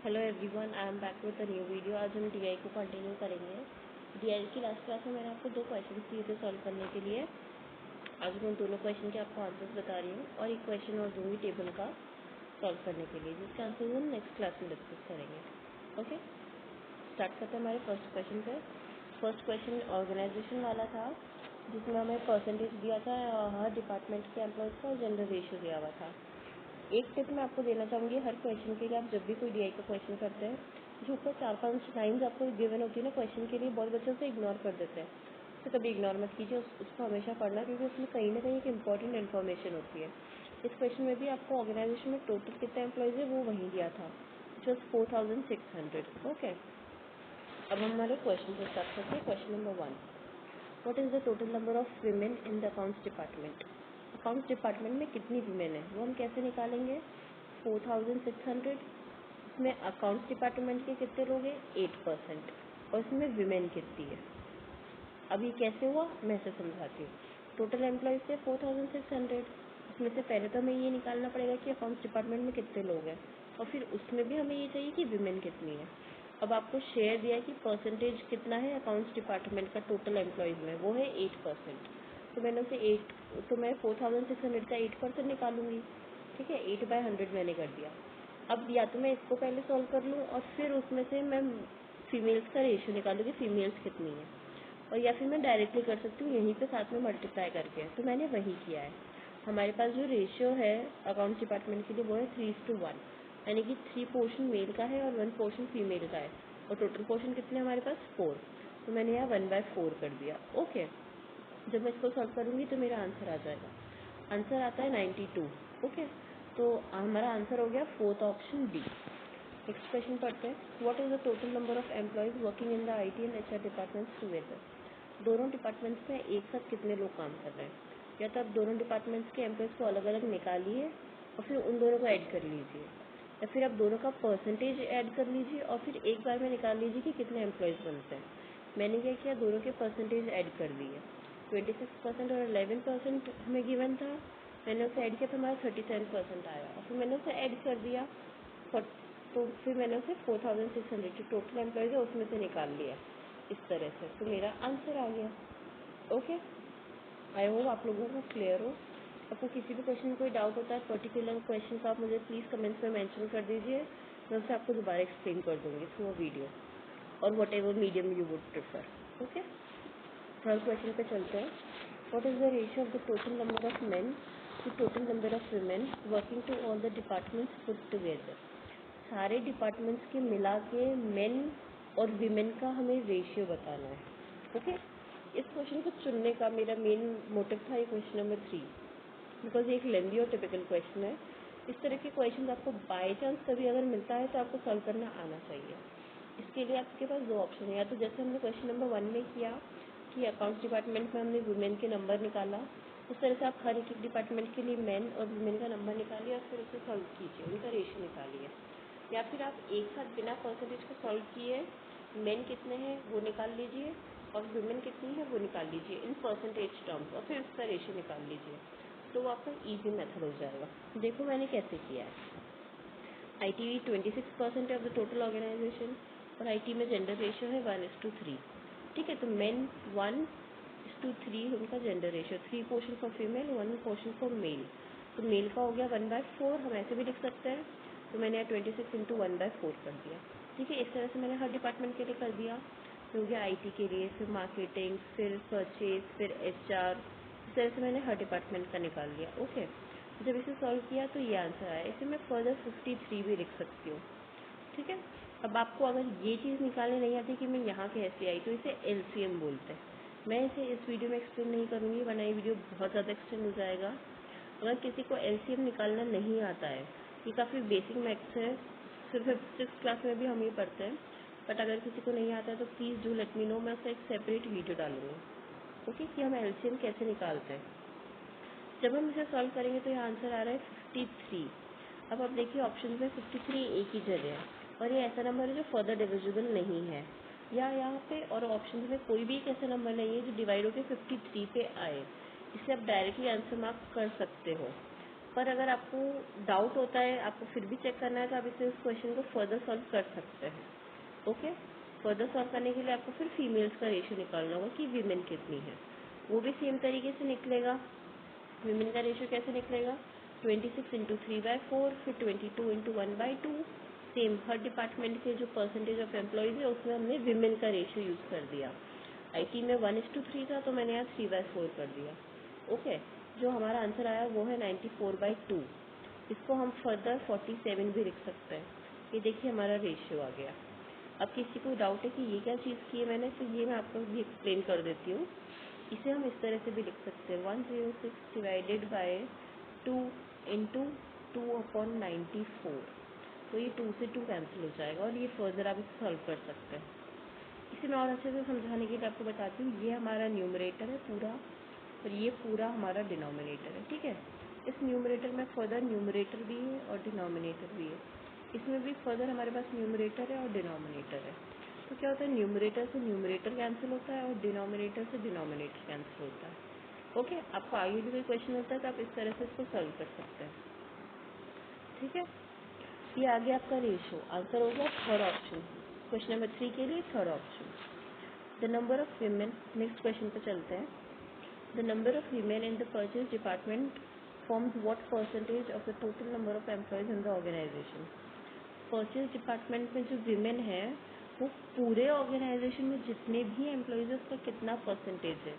Hello everyone, I am back with a new video. आज हम DI को continue करेंगे। डीआई की लास्ट क्लास में मैंने आपको 2 क्वेश्चन दिए थे सॉल्व करने के लिए। आज मैं दोनों क्वेश्चन के आपको आंसर्स बता रही हूँ और एक क्वेश्चन और दूंगी टेबल का सॉल्व करने के लिए, जिसके आंसर्स हम नेक्स्ट क्लास में डिस्कस करेंगे। ओके, स्टार्ट करते हैं हमारे फर्स्ट क्वेश्चन पे। फर्स्ट क्वेश्चन ऑर्गेनाइजेशन वाला था, जिसमें हमें परसेंटेज दिया था हर डिपार्टमेंट के एम्प्लॉयज़ का और जेंडर रेशियो दिया हुआ था। एक टिप मैं आपको देना चाहूँगी, हर क्वेश्चन के लिए आप जब भी कोई डीआई का क्वेश्चन करते हैं, जो ऊपर 4-5 लाइन्स आपको गिवन होती है ना क्वेश्चन के लिए, बहुत बच्चे उसे इग्नोर कर देते हैं। तो कभी इग्नोर मत कीजिए, उसको हमेशा पढ़ना, क्योंकि उसमें कहीं ना कहीं एक इंपॉर्टेंट इन्फॉर्मेशन होती है। इस क्वेश्चन में भी आपको ऑर्गेनाइजेशन में टोटल कितने एम्प्लॉयज़ है वो वहीं दिया था, जो 4600। ओके, अब हम हमारे क्वेश्चन को स्टार्ट करते हैं। Question number 1, what is the total number of women in the accounts department. Accounts department में कितनी विमेन है वो हम कैसे निकालेंगे। 4600, इसमें अकाउंट्स डिपार्टमेंट के कितने लोग हैं 8%, और इसमें विमेन कितनी है। अब ये कैसे हुआ मैं इसे समझाती हूँ। टोटल एम्प्लॉयज़ थे 4600, इसमें से पहले तो हमें ये निकालना पड़ेगा कि अकाउंट्स डिपार्टमेंट में कितने लोग हैं, और फिर उसमें भी हमें ये चाहिए कि विमेन कितनी है। अब आपको शेयर दिया है कि परसेंटेज कितना है अकाउंट्स डिपार्टमेंट का टोटल एम्प्लॉयज़ में, वो है 8%। तो मैंने उसे 4600 का 8% निकालूंगी। ठीक है, 8/100 मैंने कर दिया। अब या तो मैं इसको पहले सॉल्व कर लूँ और फिर उसमें से मैं फीमेल्स का रेशियो निकालूंगी, फीमेल्स कितनी है, और या फिर मैं डायरेक्टली कर सकती हूँ यहीं पे साथ में मल्टीप्लाई करके। तो मैंने वही किया है। हमारे पास जो रेशियो है अकाउंट्स डिपार्टमेंट के लिए वो है 3:1, यानी कि 3 पोर्शन मेल का है और 1 पोर्शन फीमेल का है, और टोटल पोर्शन कितने हमारे पास 4। तो मैंने यहाँ 1/4 कर दिया। ओके, जब मैं इसको सॉल्व करूँगी तो मेरा आंसर आ जाएगा। आंसर आता है 92। ओके, तो हमारा आंसर हो गया fourth option B. Next question पढ़ते हैं। What is the total number of employees working in the IT and HR departments together. दोनों डिपार्टमेंट्स में एक साथ कितने लोग काम कर रहे हैं। या तो आप दोनों डिपार्टमेंट्स के एम्प्लॉयज़ को अलग अलग निकालिए और फिर उन दोनों को ऐड कर लीजिए, या फिर आप दोनों का परसेंटेज ऐड कर लीजिए और फिर एक बार में निकाल लीजिए कि कितने एम्प्लॉयज़ बनते हैं। मैंने क्या किया, दोनों के परसेंटेज ऐड कर दिए। 26% और 11% हमें गिवन था, मैंने उसे ऐड किया तो हमारा 37% आया, और फिर मैंने उसे ऐड कर दिया। तो फिर मैंने उसे 4600 जो टोटल एम्प्लॉयज़ है उसमें से निकाल लिया इस तरह से, तो मेरा आंसर आ गया। ओके, आई होप आप लोगों को क्लियर हो। आपको किसी भी क्वेश्चन में कोई डाउट होता है पर्टिकुलर क्वेश्चन का, आप मुझे प्लीज़ कमेंट्स में मेंशन कर दीजिए, मैं उसे आपको दोबारा एक्सप्लेन कर दूँगी थ्रू अ वीडियो और whatever medium you would prefer. Okay, third question पे चलते हैं। What is the ratio of the total number of men to total number of women working to all the departments put together. सारे departments के मिला के main और women का हमें रेशियो बताना है। ओके, इस क्वेश्चन को चुनने का मेरा मेन मोटिव था ये क्वेश्चन नंबर 3, बिकॉज ये एक लेंदी और टिपिकल क्वेश्चन है। इस तरह के क्वेश्चन आपको बाय चांस कभी अगर मिलता है तो आपको सॉल्व करना आना चाहिए। इसके लिए आपके पास 2 ऑप्शन है, या तो जैसे हमने क्वेश्चन नंबर 1 में किया कि अकाउंट्स डिपार्टमेंट में हमने वुमेन के नंबर निकाला, उस तरह से आप हर एक डिपार्टमेंट के लिए मेन और वुमेन का नंबर निकालिए और फिर उसे सॉल्व कीजिए, उनका रेशियो निकालिए। या फिर आप एक साथ बिना परसेंटेज को सॉल्व किए मेन कितने हैं वो निकाल लीजिए और वुमेन कितनी है वो निकाल लीजिए इन परसेंटेज टर्म्स, और फिर उसका रेशियो निकाल लीजिए, तो वो आपका ईजी मेथड हो जाएगा। देखो मैंने कैसे किया है। आईटी 26% है ऑफ द टोटल ऑर्गेनाइजेशन, और आईटी में जेंडर रेशियो है 1:3। ठीक है, तो मेन 1:3 उनका gender ratio, 3 portion for female 1 portion for male. तो मेल का हो गया 1/4, हम ऐसे भी लिख सकते हैं। तो मैंने 26 × 1/4 कर दिया। ठीक है, इस तरह से मैंने हर डिपार्टमेंट के लिए कर दिया। तो हो गया आईटी के लिए, फिर मार्केटिंग, फिर परचेज, फिर एचआर, इस तरह से मैंने हर डिपार्टमेंट का निकाल लिया। ओके, जब इसे सॉल्व किया तो ये आंसर आया। इसे मैं फर्दर 53 भी लिख सकती हूँ। ठीक है, अब आपको अगर ये चीज़ निकालने नहीं आती कि मैं यहाँ कैसे आई, तो इसे एलसीएम बोलते हैं। मैं इसे इस वीडियो में एक्सप्लेन नहीं करूँगी, वरना ये वीडियो बहुत ज़्यादा एक्सटेंड हो जाएगा। अगर किसी को एलसीएम निकालना नहीं आता है, ये काफ़ी बेसिक मैथ्स है, सिर्फ 6th क्लास में भी हम ये पढ़ते हैं, बट अगर किसी को नहीं आता है तो please do let me know, मैं उसका एक सेपरेट वीडियो डालूँगी। ओके, कि हम एलसीएम कैसे निकालते हैं। जब हम इसे सॉल्व करेंगे तो यहाँ आंसर आ रहा है 53। अब आप देखिए ऑप्शन में 53 एक ही जगह है, और ये ऐसा नंबर है जो फर्दर डिविजिबल नहीं है, या यहाँ पे और ऑप्शन में कोई भी एक ऐसा नंबर नहीं है जो डिवाइड होकर 53 पे आए, इससे आप डायरेक्टली आंसर मार्क कर सकते हो। पर अगर आपको डाउट होता है, आपको फिर भी चेक करना है, तो आप इस क्वेश्चन को फर्दर सॉल्व कर सकते हैं। ओके, फर्दर सॉल्व करने के लिए आपको फिर फीमेल्स का रेशियो निकालना होगा कि वीमेन कितनी है। वो भी सेम तरीके से निकलेगा। वीमेन का रेशियो कैसे निकलेगा? 26 इंटू 3/4, फिर 22 इंटू 1/2। सेम हर डिपार्टमेंट के जो परसेंटेज ऑफ एम्प्लॉयज़ है उसमें हमने वीमेन का रेशियो यूज़ कर दिया। IT में 1:3 था, तो मैंने यहाँ 3/4 कर दिया। ओके, जो हमारा आंसर आया वो है 94/2। इसको हम फर्दर 47 भी लिख सकते हैं। ये देखिए हमारा रेशियो आ गया। अब किसी को डाउट है कि ये क्या चीज़ की है मैंने, तो ये मैं आपको भी एक्सप्लेन कर देती हूँ। इसे हम इस तरह से भी लिख सकते हैं, 106 डिवाइडेड बाय 2 इंटू 2/94। तो ये 2 से 2 कैंसिल हो जाएगा और ये फर्दर आप इसे सॉल्व कर सकते हैं। इसे मैं और अच्छे से समझाने के लिए आपको बताती हूँ। ये हमारा न्यूमरेटर है पूरा, और ये पूरा हमारा डिनोमिनेटर है। ठीक है, इस न्यूमरेटर में फर्दर न्यूमरेटर भी है और डिनोमिनेटर भी है। इसमें भी फर्दर हमारे पास न्यूमरेटर है और डिनोमिनेटर है। तो क्या होता है, न्यूमरेटर से न्यूमरेटर कैंसिल होता है और डिनोमिनेटर से डिनोमिनेटर कैंसिल होता है। ओके, आपको आगे भी कोई क्वेश्चन होता है तो आप इस तरह से इसको सॉल्व कर सकते हैं। ठीक है, ये आगे आपका रेशियो आंसर हो गया थर्ड ऑप्शन। क्वेश्चन नंबर 3 के लिए third option. The number of women, next question पर चलते हैं। The number of women in the purchase department forms what percentage of the total number of employees in the organization? Purchase department में जो women है वो पूरे organisation में जितने भी एम्प्लॉयज़ है उसका कितना परसेंटेज है।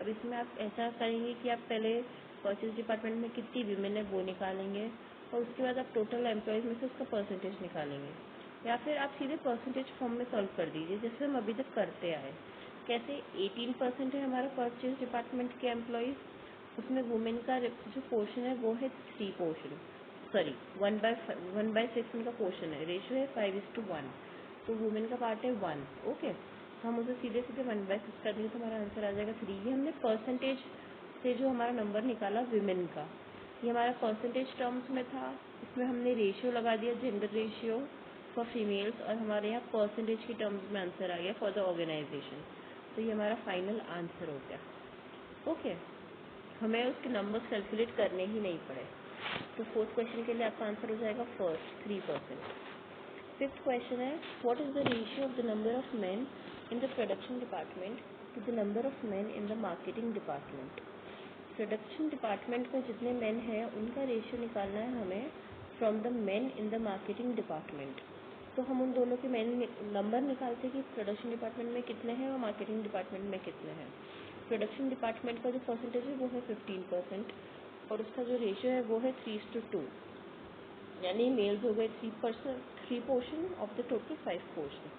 अब इसमें आप ऐसा करेंगे कि आप पहले परचेज डिपार्टमेंट में कितनी विमेन है वो निकालेंगे, और उसके बाद आप टोटल एम्प्लॉयज़ में से उसका परसेंटेज निकालेंगे, या फिर आप सीधे परसेंटेज फॉर्म में सॉल्व कर दीजिए जैसे हम अभी तक करते आए। कैसे, 18% है हमारा परचेज डिपार्टमेंट के एम्प्लॉयज़, उसमें वुमेन का जो पोर्शन है वो है 3 पोर्शन, सॉरी 1/6 उनका पोर्शन है, रेशियो है 5:1, तो वुमेन का पार्ट है 1। ओके, तो हम उसे सीधे सीधे 1/6 कर देंगे तो हमारा आंसर आ जाएगा 3। ये हमने परसेंटेज से जो हमारा नंबर निकाला विमेन का, ये हमारा परसेंटेज टर्म्स में था। इसमें हमने रेशियो लगा दिया, जेंडर रेशियो फॉर फीमेल्स, और हमारे यहाँ परसेंटेज की टर्म्स में आंसर आ गया फॉर द ऑर्गेनाइजेशन। तो ये हमारा फाइनल आंसर हो गया। ओके, हमें उसके नंबर्स कैलकुलेट करने ही नहीं पड़े। तो फोर्थ क्वेश्चन के लिए आपका आंसर हो जाएगा फर्स्ट 3%। फिफ्थ क्वेश्चन है, what is the ratio of the number of men in the production department to the number of men in the marketing department? Production department में जितने मेन हैं उनका रेशियो निकालना है हमें from the men in the marketing department. तो हम उन दोनों के मेन नंबर निकालते हैं कि प्रोडक्शन डिपार्टमेंट में कितने हैं और मार्केटिंग डिपार्टमेंट में कितने हैं। प्रोडक्शन डिपार्टमेंट का जो परसेंटेज है वो है 15%, और उसका जो रेशियो है वो है 3:2, यानी मेल्स हो गए 3 portion of the total 5 portion,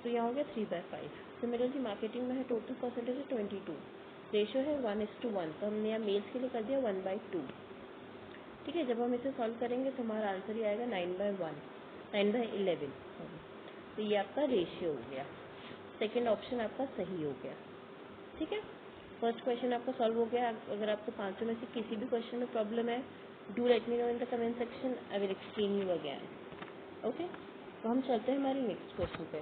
तो यहाँ हो गया 3/5। सिमिलरली मार्केटिंग में है टोटल परसेंटेज है 22, रेशियो है 1:1, तो हमने यहाँ मेल्स के लिए कर दिया 1/2। ठीक है, जब हम इसे सॉल्व करेंगे तो हमारा आंसर ही आएगा 9/11, तो ये आपका रेशियो हो गया। सेकेंड ऑप्शन आपका सही हो गया। ठीक है, फर्स्ट क्वेश्चन आपका सॉल्व हो गया। अगर आपको पांचों में से किसी भी क्वेश्चन में प्रॉब्लम है, do let me know in the comment section, I will explain you again. Okay, तो हम चलते हैं हमारी नेक्स्ट क्वेश्चन पे।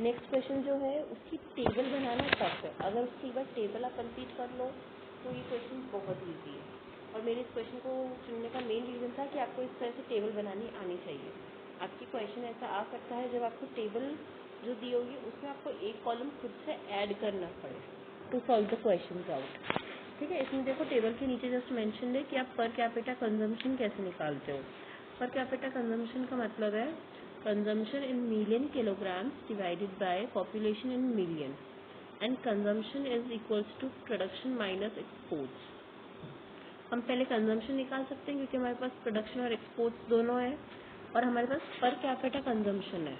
नेक्स्ट क्वेश्चन जो है उसकी टेबल बनाना टफ है। अगर उसकी एक बार टेबल आप कंप्लीट कर लो तो ये क्वेश्चन बहुत ईजी है, और मेरे इस क्वेश्चन को चुनने का मेन रीज़न था कि आपको इस तरह से टेबल बनानी आनी चाहिए। आपकी क्वेश्चन ऐसा आ सकता है जब आपको टेबल जो दी होगी उसमें आपको एक कॉलम खुद से ऐड करना पड़े to solve the question out. ठीक है, इसमें देखो टेबल के नीचे जस्ट मेंशन है कि आप पर कैपिटा कंजम्पशन कैसे निकालते हो। पर कैपिटा कंजम्पशन का मतलब है consumption in million kilograms divided by population in million, and consumption is equals to production minus exports. हम पहले कंजम्पशन निकाल सकते हैं क्योंकि हमारे पास प्रोडक्शन और एक्सपोर्ट्स दोनों है, और हमारे पास पर कैपिटा कंजम्पशन है।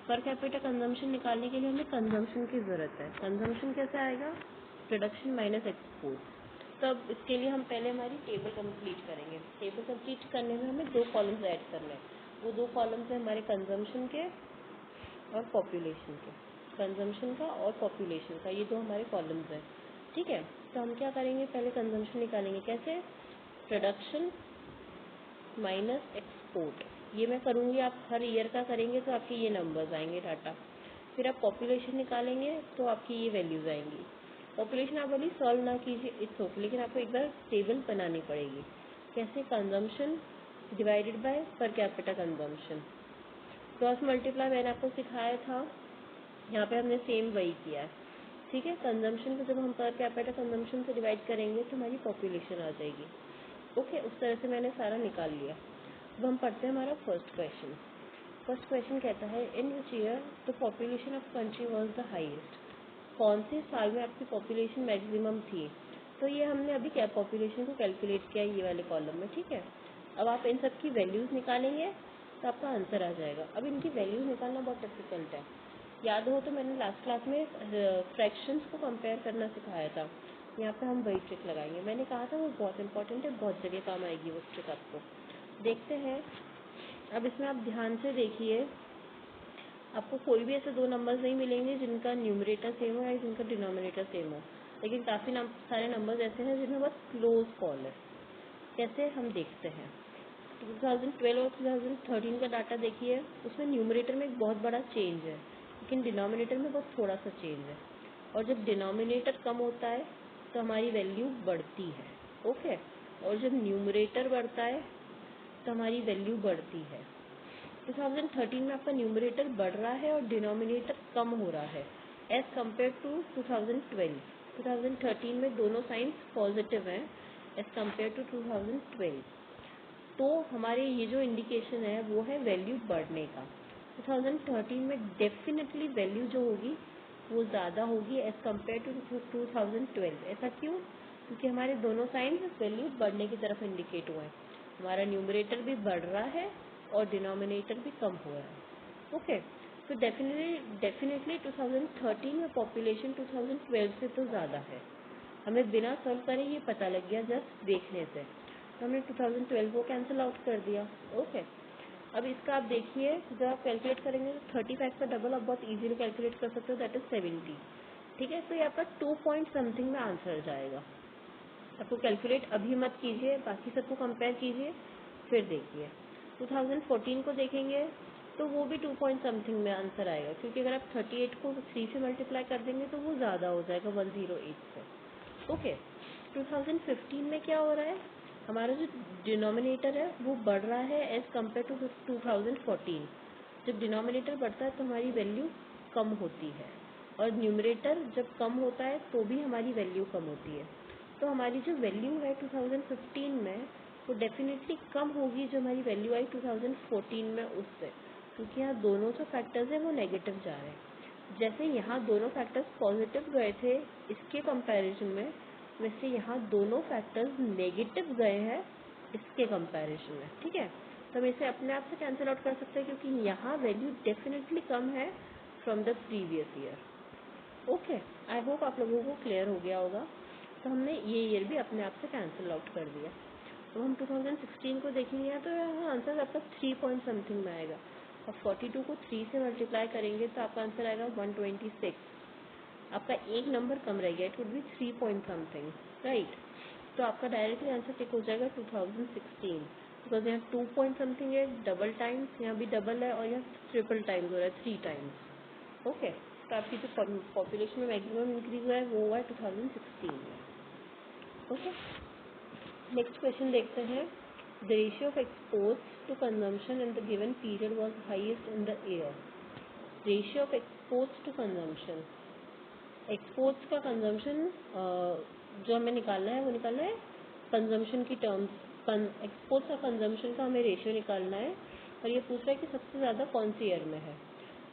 पर कैपिटा कंजम्पशन निकालने के लिए हमें कंजम्पशन की ज़रूरत है। कंजम्पशन कैसे आएगा? Production minus export. तब इसके लिए हम पहले हमारी टेबल कंप्लीट करेंगे। टेबल कंप्लीट करने में हमें 2 कॉलम्स ऐड करने हैं। वो 2 कॉलम्स हैं हमारे कंजम्पशन के और पॉपुलेशन के। कंजम्पशन का और पॉपुलेशन का, ये 2 हमारे कॉलम्स हैं। ठीक है, तो हम क्या करेंगे, पहले कंजम्पशन निकालेंगे। कैसे? Production minus export. ये मैं करूँगी, आप हर ईयर का करेंगे तो आपके ये नंबर्स आएंगे डाटा। फिर आप पॉपुलेशन निकालेंगे तो आपकी ये वैल्यूज़ आएंगी। पॉपुलेशन आप अभी सॉल्व ना कीजिए, इट्स ओके, लेकिन आपको एक बार टेबल बनानी पड़ेगी। कैसे? Consumption divided by per capita consumption. Cross multiply मैंने आपको सिखाया था, यहाँ पे हमने सेम वही किया है। ठीक है, कंजम्पशन को जब हम पर कैपिटा कंजम्पशन से डिवाइड करेंगे तो हमारी पॉपुलेशन आ जाएगी। ओके, उस तरह से मैंने सारा निकाल लिया। अब हम पढ़ते हैं हमारा फर्स्ट क्वेश्चन। फर्स्ट क्वेश्चन कहता है in which year the population of country was the highest. कौन से साल में आपकी पॉपुलेशन मैक्सिमम थी? तो ये हमने अभी क्या पॉपुलेशन को कैलकुलेट किया ये वाले कॉलम में। ठीक है, अब आप इन सब की वैल्यूज़ निकालेंगे तो आपका आंसर आ जाएगा। अब इनकी वैल्यूज़ निकालना बहुत डिफिकल्ट है। याद हो तो मैंने लास्ट क्लास में फ्रैक्शंस को कंपेयर करना सिखाया था। यहाँ पे हम वही ट्रिक लगाएंगे। मैंने कहा था वो बहुत इंपॉर्टेंट है, बहुत जगह काम आएगी वो ट्रिक आपको। देखते हैं। अब इसमें आप ध्यान से देखिए, आपको कोई भी ऐसे दो नंबर्स नहीं मिलेंगे जिनका न्यूमरेटर सेम हो या जिनका डिनोमिनेटर सेम हो, लेकिन काफ़ी सारे नंबर्स ऐसे हैं जिनमें बहुत क्लोज कॉल है। कैसे? हम देखते हैं। 2012 और 2013 का डाटा देखिए, उसमें न्यूमरेटर में एक बहुत बड़ा चेंज है, लेकिन डिनोमिनेटर में बहुत थोड़ा सा चेंज है। और जब डिनोमिनेटर कम होता है तो हमारी वैल्यू बढ़ती है। ओके, और जब न्यूमरेटर बढ़ता है तो हमारी वैल्यू बढ़ती है। 2013 में आपका न्यूमरेटर बढ़ रहा है और डिनोमिनेटर कम हो रहा है एज कम्पेयर टू 2012। 2013 में दोनों साइंस पॉजिटिव हैं एज कम्पेयर टू 2012। तो हमारे ये जो इंडिकेशन है वो है वैल्यू बढ़ने का। 2013 में डेफिनेटली वैल्यू जो होगी वो ज़्यादा होगी एज कम्पेयर टू 2012। ऐसा क्यों? क्योंकि हमारे दोनों साइंस वैल्यू बढ़ने की तरफ इंडिकेट हुए हैं। हमारा न्यूमरेटर भी बढ़ रहा है और डिनोमिनेटर भी कम हो रहा है। ओके, तो डेफिनेटली 2013 में पॉपुलेशन 2012 से तो ज़्यादा है। हमें बिना सॉल्व करे ये पता लग गया जस्ट देखने से, तो हमने 2012 को कैंसिल आउट कर दिया। ओके, अब इसका आप देखिए, जब आप कैलकुलेट करेंगे तो 35 का डबल आप बहुत इजीली कैलकुलेट कर सकते हो, दैट इज 70। ठीक है, तो ये आपका 2 पॉइंट समथिंग में आंसर जाएगा। आपको कैलकुलेट अभी मत कीजिए, बाकी सबको कंपेयर कीजिए फिर देखिए। 2014 को देखेंगे तो वो भी 2 पॉइंट समथिंग में आंसर आएगा, क्योंकि अगर आप 38 को 3 से मल्टीप्लाई कर देंगे तो वो ज़्यादा हो जाएगा 108 से। ओके, 2015 में क्या हो रहा है? हमारा जो डिनोमिनेटर है वो बढ़ रहा है एज कम्पेयर टू 2014। जब डिनोमिनेटर बढ़ता है तो हमारी वैल्यू कम होती है, और न्यूमरेटर जब कम होता है तो भी हमारी वैल्यू कम होती है। तो हमारी जो वैल्यू है 2015 में वो डेफिनेटली कम होगी जो हमारी वैल्यू आई 2014 में उससे, क्योंकि यहाँ दोनों जो फैक्टर्स हैं वो नेगेटिव जा रहे हैं। जैसे यहाँ दोनों फैक्टर्स पॉजिटिव गए थे इसके कंपैरिजन में, वैसे यहाँ दोनों फैक्टर्स नेगेटिव गए हैं इसके कंपैरिजन में। ठीक है, तो हम इसे अपने आप से कैंसिल आउट कर सकते हैं, क्योंकि यहाँ वैल्यू डेफिनेटली कम है from the previous year. Okay, I hope आप लोगों को क्लियर हो गया होगा। तो हमने ये ईयर भी अपने आप से कैंसिल आउट कर दिया। तो हम 2016 को देखेंगे तो यहाँ आंसर आपका 3 पॉइंट समथिंग में आएगा, और 42 को 3 से मल्टीप्लाई करेंगे तो आपका आंसर आएगा 126। आपका एक नंबर कम रह गया, it would be 3 point something, right. तो आपका डायरेक्टली आंसर टिक हो जाएगा 2016, बिकॉज यहाँ 2 पॉइंट समथिंग है, डबल टाइम्स, यहाँ भी डबल है और यहाँ ट्रिपल टाइम्स हो रहा है, 3 टाइम्स। ओके, तो आपकी जो पॉपुलेशन में मैक्सिमम इंक्रीज हुआ है वो हुआ है 2016 में। ओके, नेक्स्ट क्वेश्चन देखते हैं। The ratio of exports to consumption in the given period was highest in the year. Ratio of exports to consumption, exports का कंजम्पशन जो हमें निकालना है वो निकालना है कंजम्पशन की टर्म्स। एक्सपोर्ट्स और कंजम्पशन का हमें रेशियो निकालना है, और ये पूछ रहा है कि सबसे ज़्यादा कौन सी ईयर में है।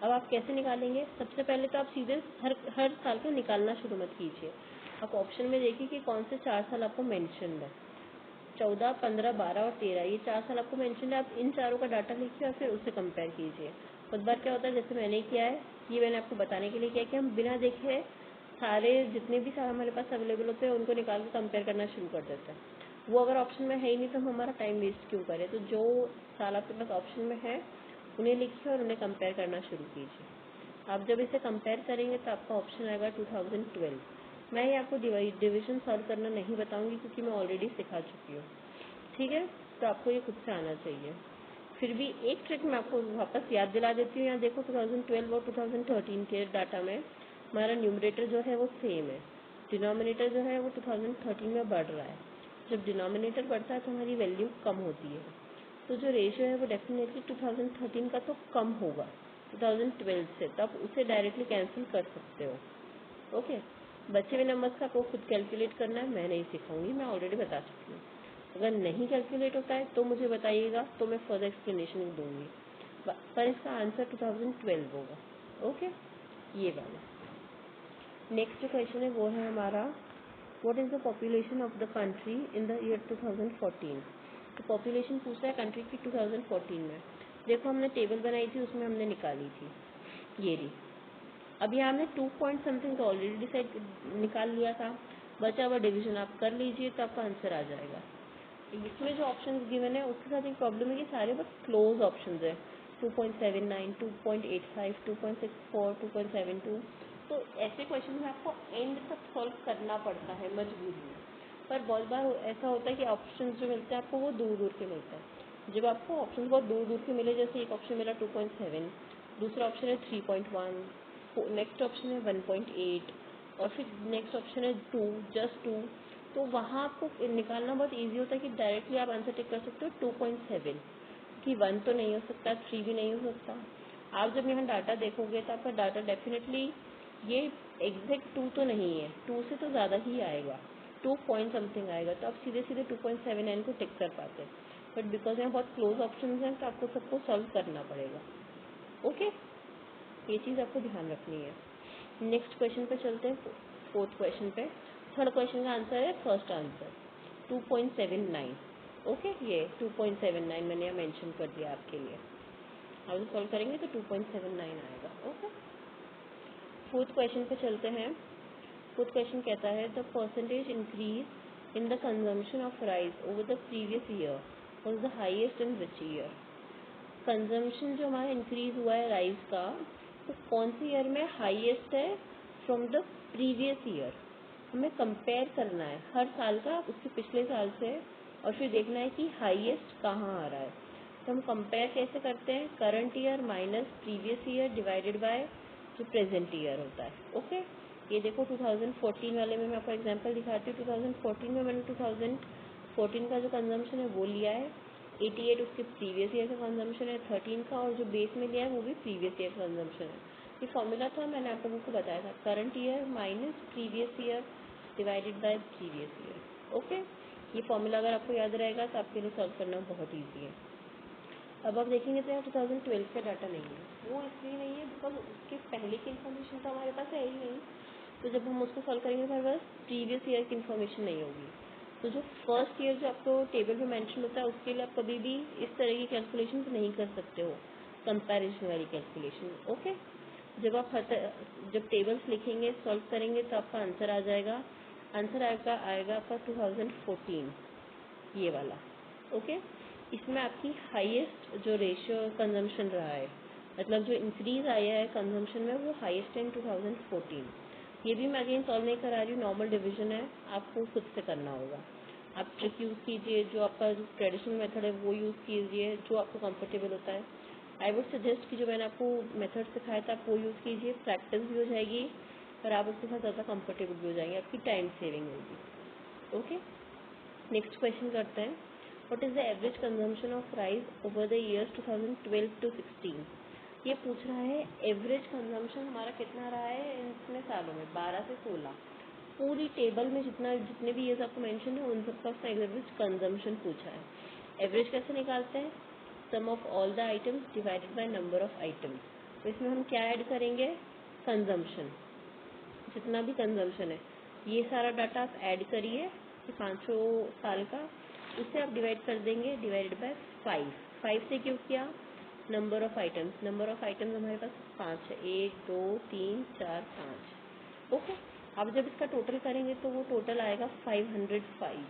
अब आप कैसे निकालेंगे? सबसे पहले तो आप सीधे हर साल का निकालना शुरू मत कीजिए। आप ऑप्शन में देखिए कि कौन से 4 साल आपको मेंशन है। 14, 15, 12 और 13, ये 4 साल आपको मेंशन है। आप इन चारों का डाटा लिखिए और फिर उससे कंपेयर कीजिए। बहुत बार क्या होता है, जैसे मैंने किया है, ये मैंने आपको बताने के लिए किया कि हम बिना देखे सारे जितने भी साल हमारे पास अवेलेबल होते हैं उनको निकाल के कंपेयर करना शुरू कर देते हैं। वो अगर ऑप्शन में है ही नहीं तो हम हमारा टाइम वेस्ट क्यों करें। तो जो साल आपके पास ऑप्शन में है उन्हें लिखिए और उन्हें कंपेयर करना शुरू कीजिए। आप जब इसे कंपेयर करेंगे तो आपका ऑप्शन आएगा 2012। मैं ये आपको डिवीजन सॉल्व करना नहीं बताऊंगी क्योंकि मैं ऑलरेडी सिखा चुकी हूँ। ठीक है, तो आपको ये खुद से आना चाहिए। फिर भी एक ट्रिक मैं आपको वापस याद दिला देती हूँ। यहाँ देखो 2012 और 2013 के डाटा में हमारा न्यूमरेटर जो है वो सेम है, डिनोमिनेटर जो है वो 2013 में बढ़ रहा है। जब डिनोमिनेटर बढ़ता है तो हमारी वैल्यू कम होती है। तो जो रेशियो है वो डेफिनेटली 2013 का तो कम होगा 2012 से, तो आप उसे डायरेक्टली कैंसिल कर सकते हो। ओके, बचे हुए नंबर्स का आपको खुद कैलकुलेट करना है, मैं नहीं सिखाऊंगी, मैं ऑलरेडी बता चुकी हूँ। अगर नहीं कैलकुलेट होता है तो मुझे बताइएगा, तो मैं फर्दर एक्सप्लेनेशन दूंगी, पर इसका आंसर 2012 होगा। ओके, ये वाला। नेक्स्ट जो क्वेश्चन है वो है हमारा, what is the population of the country in the year 2014। तो पॉपुलेशन पूछ रहा है कंट्री की 2014 में। देखो हमने टेबल बनाई थी, उसमें हमने निकाली थी ये रही। अब यहाँ हमने 2 पॉइंट समथिंग तो ऑलरेडी डिसाइड निकाल लिया था, बचा हुआ डिवीजन आप कर लीजिए तो आपका आंसर आ जाएगा। इसमें जो ऑप्शंस गिवन है उसके साथ एक प्रॉब्लम है कि सारे बस क्लोज ऑप्शंस है, 2.79, 2.85, 2.64, 2.72। तो ऐसे क्वेश्चन में आपको एंड तक सॉल्व करना पड़ता है मजबूरी में, पर बहुत बार ऐसा होता है कि ऑप्शंस जो मिलते हैं आपको वो दूर दूर के मिलते हैं। जब आपको ऑप्शंस बहुत दूर दूर के मिले, जैसे एक ऑप्शन मिला 2.7, दूसरा ऑप्शन है 3.1, नेक्स्ट ऑप्शन है 1.8 और फिर नेक्स्ट ऑप्शन है 2, जस्ट 2, तो वहाँ आपको निकालना बहुत इजी होता है कि डायरेक्टली आप आंसर टिक कर सकते हो 2.7, कि 1 तो नहीं हो सकता, 3 भी नहीं हो सकता। आप जब यहाँ डाटा देखोगे तो आपका डाटा डेफिनेटली ये एग्जैक्ट 2 तो नहीं है, 2 से तो ज़्यादा ही आएगा, 2 पॉइंट समथिंग आएगा, तो आप सीधे सीधे 2.79 को टिक कर पाते हैं। बट बिकॉज यहाँ बहुत क्लोज ऑप्शन हैं तो आपको सबको सॉल्व करना पड़ेगा। ओके, ये चीज़ आपको ध्यान रखनी है। नेक्स्ट क्वेश्चन पे चलते हैं, फोर्थ क्वेश्चन पे। थर्ड क्वेश्चन का आंसर है फर्स्ट आंसर 2.79। ओके, ये 2.79 मैंने यहाँ मेंशन कर दिया आपके लिए। आप सॉल्व करेंगे तो 2.79 आएगा। ओके, फोर्थ क्वेश्चन पे चलते हैं। फोर्थ क्वेश्चन कहता है the percentage increase in the consumption of rice over the previous year was the highest in which year. Consumption जो हमारा इंक्रीज हुआ है राइस का, तो कौन सी ईयर में हाईएस्ट है फ्रॉम द प्रीवियस ईयर। हमें कंपेयर करना है हर साल का उसके पिछले साल से, और फिर देखना है कि हाईएस्ट कहाँ आ रहा है। तो हम कंपेयर कैसे करते हैं, current year minus previous year divided by जो प्रेजेंट ईयर होता है। ओके, ये देखो 2014 वाले में मैं आपको एग्जांपल दिखाती हूँ। 2014 में मैंने 2014 का जो कंजम्पशन है वो लिया है, 88 उसके प्रीवियस ईयर का कंजम्पशन है 13 का, और जो बेस में लिया है वो भी प्रीवियस ईयर का कंजम्पशन है। ये फॉर्मूला था, मैंने आप लोगों को बताया था, current year minus previous year divided by previous year. Okay, ये फॉर्मूला अगर आपको याद रहेगा तो आपके लिए सॉल्व करना बहुत ईजी है। अब आप देखेंगे तो यहाँ 2012 का डाटा नहीं है, वो इसलिए नहीं है बिकॉज उसके पहले की इन्फॉर्मेशन तो हमारे पास है ही नहीं। तो जब हम उसको सॉल्व करेंगे तो हमारे पास प्रीवियस ईयर की इन्फॉर्मेशन नहीं होगी। तो जो फर्स्ट ईयर जो आपको टेबल में मेंशन होता है उसके लिए आप कभी भी इस तरह की कैलकुलेशन नहीं कर सकते हो, कंपैरिजन वाली कैलकुलेशन। ओके, जब आप जब टेबल्स लिखेंगे सॉल्व करेंगे तो आपका आंसर आ जाएगा। आंसर आएगा आपका 2014 ये वाला। ओके, इसमें आपकी हाईएस्ट जो रेशियो कंजम्पशन रहा है, मतलब जो इंक्रीज आया है कंजम्पशन में, वो हाईएस्ट है इन 2014। ये भी मैं अगेन सॉल्व नहीं करा रही हूँ, नॉर्मल डिवीजन है, आपको खुद से करना होगा। आप ट्रिक यूज़ कीजिए, जो आपका जो ट्रेडिशनल मेथड है वो यूज़ कीजिए, जो आपको कंफर्टेबल होता है। आई वुड सजेस्ट कि जो मैंने आपको मेथड सिखाया था आप वो यूज़ कीजिए, प्रैक्टिस भी हो जाएगी और आप उसके साथ ज़्यादा कंफर्टेबल भी हो जाएंगे, आपकी टाइम सेविंग होगी। ओके, नेक्स्ट क्वेश्चन करते हैं। What is the average consumption of rice over the years 2012 to 16। ये पूछ रहा है एवरेज कंजम्पशन हमारा कितना रहा है इतने सालों में, 12 से 16। पूरी टेबल में जितने भी ईयर्स आपको मेंशन है उन सबका उसका एवरेज कंजम्पशन पूछा है। एवरेज कैसे निकालते हैं, sum of all the items divided by number of items. तो इसमें हम क्या ऐड करेंगे, कंजम्पशन, जितना भी कंजम्पशन है ये सारा डाटा आप ऐड करिए, 500 साल का, उससे आप डिवाइड कर देंगे, डिवाइडेड बाय 5 से क्यों किया, नंबर ऑफ आइटम्स हमारे पास 5 है, 1 2 3 4 5। ओके, अब जब इसका टोटल करेंगे तो वो टोटल आएगा 505।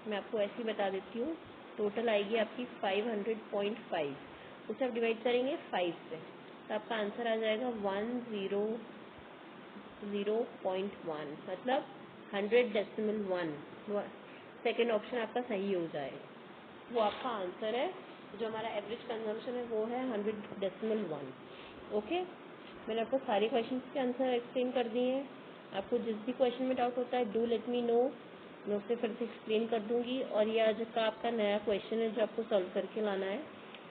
मैं आपको ऐसे ही बता देती हूँ, टोटल आएगी आपकी 500.5, उसे आप डिवाइड करेंगे 5 से तो आपका आंसर आ जाएगा 100.1, मतलब 100.1। सेकेंड ऑप्शन आपका सही हो जाएगा, वो आपका आंसर है। जो हमारा एवरेज कंजम्पशन है वो है 100.1। ओके, मैंने आपको सारे क्वेश्चन के आंसर एक्सप्लेन कर दिए हैं। आपको जिस भी क्वेश्चन में डाउट होता है डू लेट मी नो, मैं उसे फिर से एक्सप्लेन कर दूँगी। और ये आज का आपका नया क्वेश्चन है जो आपको सॉल्व करके लाना है,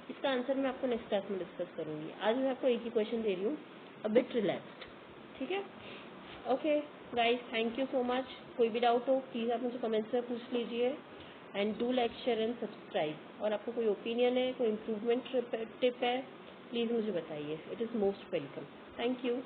इसका आंसर मैं आपको नेक्स्ट क्लास में डिस्कस करूँगी। आज मैं आपको एक ही क्वेश्चन दे रही हूँ, अ बिट रिलैक्स्ड। ठीक है, okay guys, thank you so much. कोई भी डाउट हो प्लीज़ आप मुझे कमेंट्स में पूछ लीजिए, and do like share and subscribe. और आपको कोई ओपिनियन है, कोई इम्प्रूवमेंट टिप है, प्लीज़ मुझे बताइए, it is most welcome. Thank you.